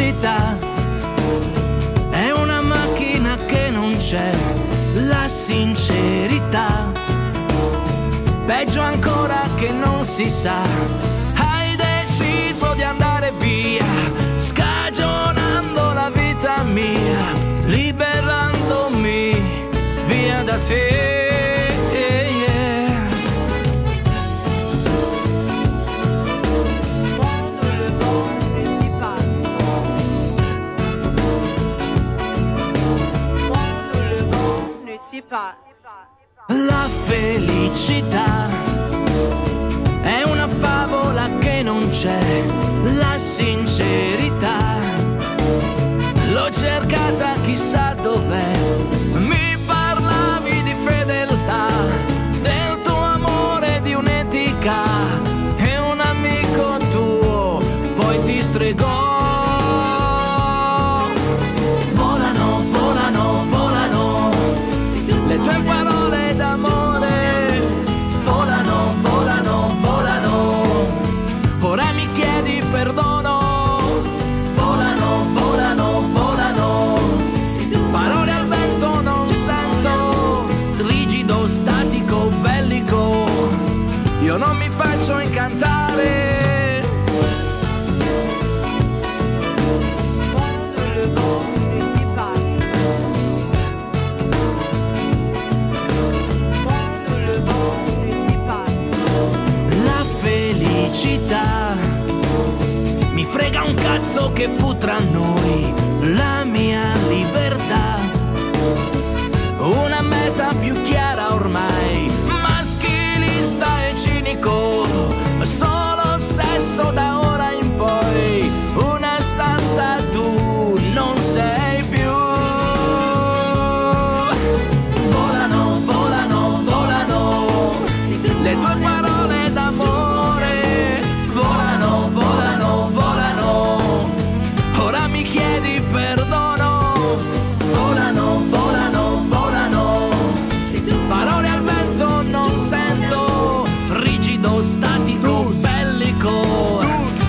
felicità è una macchina che non c'è, la sincerità peggio ancora che non si sa. Hai deciso di andare via, scagionando la vita mia, liberandomi via da te. La felicità è una favola che non c'è, la sincerità l'ho cercata chissà dov'è. Mi parlavi di fedeltà, del tuo amore, di un'etica, e un amico tuo poi ti stregò. Volano, volano, volano le tue parole d'amore, volano, volano, volano. Ora mi chiedi perdono, volano, volano, volano. Parole al vento non sento, rigido, statico, bellico. Io non mi faccio incantare. Mi frega un cazzo che fu tra noi, la mia libertà, una meta più chiara ormai, maschilista e cinico, solo sesso da ora in poi, una santa tu non sei più. Volano, volano, volano le tue parole d'amore, volano, volano, volano. Ora mi chiedi perdono, volano, volano, volano. Parole al vento non sento, rigido, statico, bellico.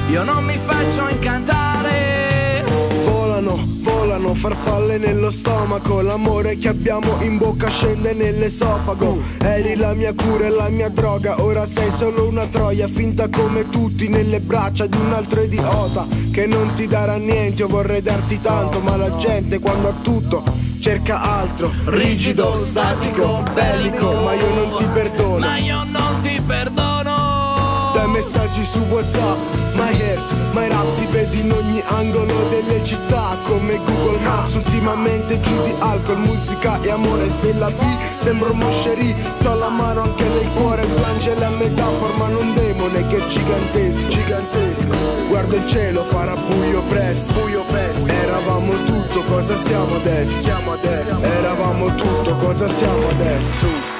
Io non mi faccio incantare. Volano, volano, farfalle nello stomaco, l'amore che abbiamo in bocca scende nell'esofago. Eri la mia cura e la mia droga, ora sei solo una troia, finta come tutti nelle braccia di un altro idiota che non ti darà niente. Io vorrei darti tanto, ma la gente quando ha tutto cerca altro. Rigido, statico, bellico, ma io non ti perdono. Ma io non ti perdono. Dai messaggi su WhatsApp, my heart, my rap, ti vedi in ogni angolo delle città come Google Maps. Ultimamente giù di alcol, musica e amore, se la B sembra un moscerì, t'ho la mano anche nel cuore, piange la metà, formano un demone che è gigantesco, gigantesco. Guarda il cielo, farà buio presto, buio presto. Eravamo tutto, cosa siamo adesso? Siamo adesso. Eravamo tutto, cosa siamo adesso?